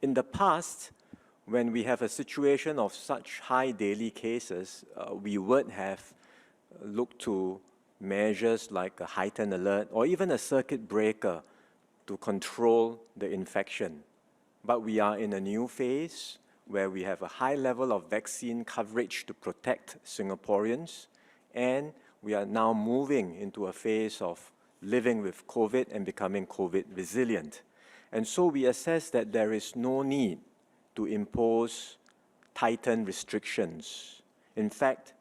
In the past, when we have a situation of such high daily cases, we would have looked to measures like a heightened alert or even a circuit breaker to control the infection. But we are in a new phase where we have a high level of vaccine coverage to protect Singaporeans, and we are now moving into a phase of living with COVID and becoming COVID resilient. And so we assess that there is no need to impose tightened restrictions. In fact,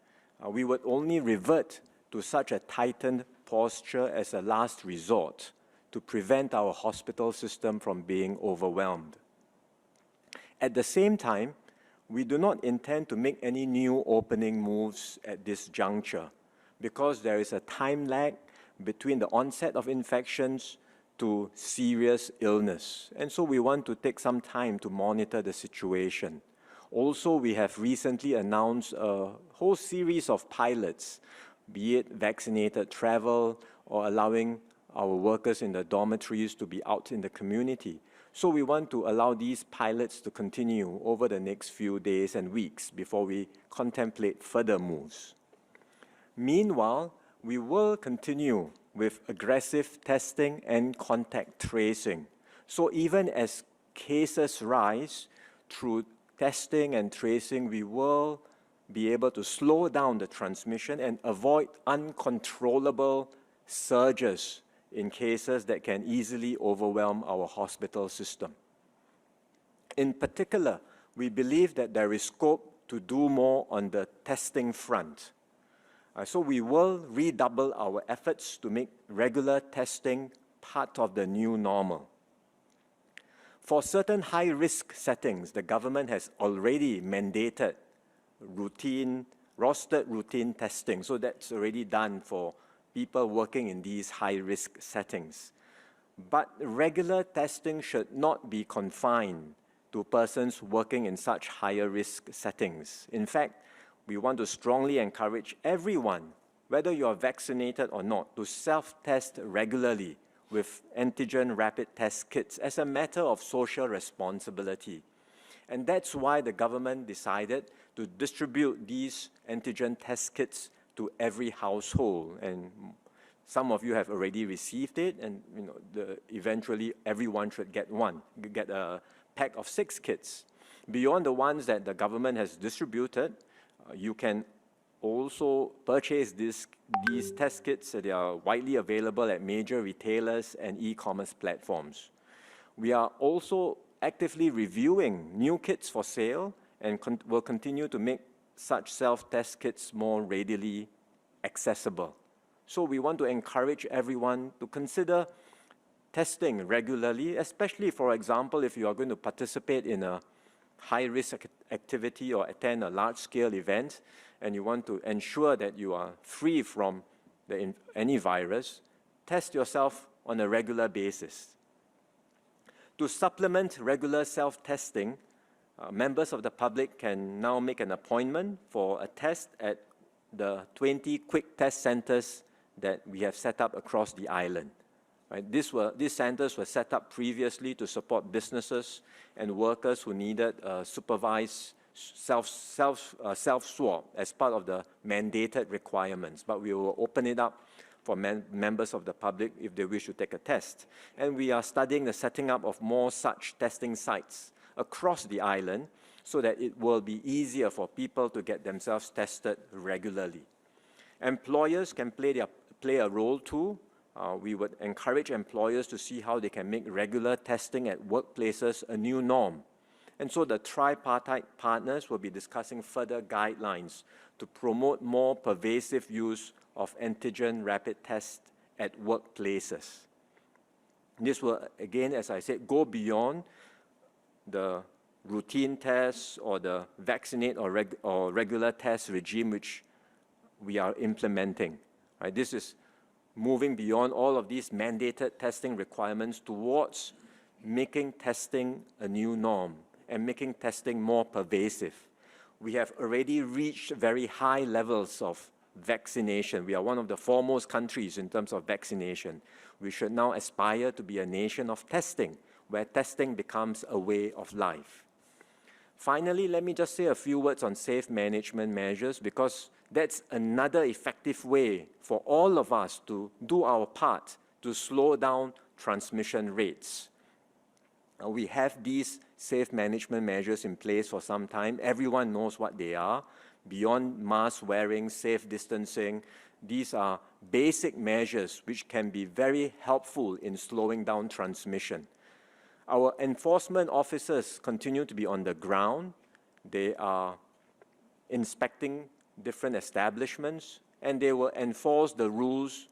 we would only revert to such a tightened posture as a last resort to prevent our hospital system from being overwhelmed. At the same time, we do not intend to make any new opening moves at this juncture because there is a time lag between the onset of infections to serious illness. And so we want to take some time to monitor the situation. Also, we have recently announced a whole series of pilots, be it vaccinated travel or allowing our workers in the dormitories to be out in the community. So we want to allow these pilots to continue over the next few days and weeks before we contemplate further moves. Meanwhile, we will continue with aggressive testing and contact tracing. So even as cases rise, through testing and tracing, we will be able to slow down the transmission and avoid uncontrollable surges in cases that can easily overwhelm our hospital system. In particular, we believe that there is scope to do more on the testing front. So we will redouble our efforts to make regular testing part of the new normal. For certain high-risk settings, the government has already mandated rostered routine testing. So that's already done for people working in these high-risk settings. But regular testing should not be confined to persons working in such higher-risk settings. In fact, we want to strongly encourage everyone, whether you are vaccinated or not, to self-test regularly with antigen rapid test kits as a matter of social responsibility. And that's why the government decided to distribute these antigen test kits to every household. And some of you have already received it, and eventually everyone should get a pack of 6 kits. Beyond the ones that the government has distributed, you can also purchase these test kits. They are widely available at major retailers and e-commerce platforms. We are also actively reviewing new kits for sale and will continue to make such self-test kits more readily accessible. So we want to encourage everyone to consider testing regularly, especially, for example, if you are going to participate in a high-risk activity or attend a large-scale event and you want to ensure that you are free from any virus, test yourself on a regular basis. To supplement regular self-testing, members of the public can now make an appointment for a test at the 20 quick test centers that we have set up across the island. Right? These centers were set up previously to support businesses and workers who needed supervised self-swab as part of the mandated requirements. But we will open it up for members of the public if they wish to take a test. And we are studying the setting up of more such testing sites across the island so that it will be easier for people to get themselves tested regularly. Employers can play a role too. We would encourage employers to see how they can make regular testing at workplaces a new norm. And so the tripartite partners will be discussing further guidelines to promote more pervasive use of antigen rapid tests at workplaces. This will, again, as I said, go beyond the routine tests or the vaccinate or regular test regime which we are implementing. Right? This is moving beyond all of these mandated testing requirements towards making testing a new norm and making testing more pervasive. We have already reached very high levels of vaccination. We are one of the foremost countries in terms of vaccination. We should now aspire to be a nation of testing, where testing becomes a way of life. Finally, let me just say a few words on safe management measures, because that's another effective way for all of us to do our part to slow down transmission rates. We have these safe management measures in place for some time. Everyone knows what they are. Beyond mask wearing, safe distancing, these are basic measures which can be very helpful in slowing down transmission. Our enforcement officers continue to be on the ground. They are inspecting different establishments, and they will enforce the rules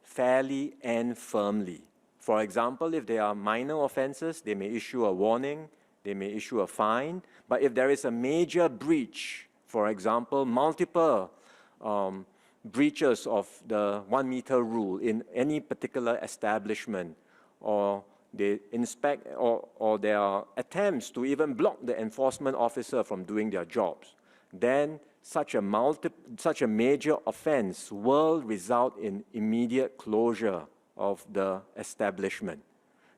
fairly and firmly. For example, if there are minor offenses, they may issue a warning, they may issue a fine, but if there is a major breach, for example, multiple breaches of the 1 meter rule in any particular establishment, or they inspect, or there are attempts to even block the enforcement officer from doing their jobs, then such a major offense will result in immediate closure of the establishment.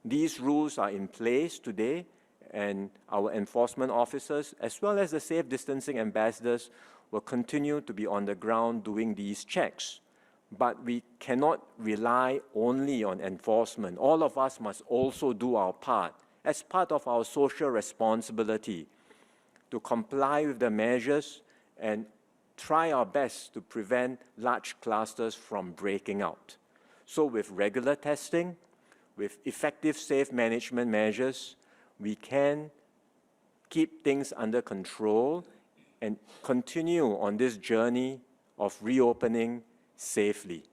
These rules are in place today, and our enforcement officers, as well as the safe distancing ambassadors, will continue to be on the ground doing these checks. But we cannot rely only on enforcement. All of us must also do our part as part of our social responsibility to comply with the measures and try our best to prevent large clusters from breaking out. So with regular testing, with effective safe management measures, we can keep things under control and continue on this journey of reopening safely.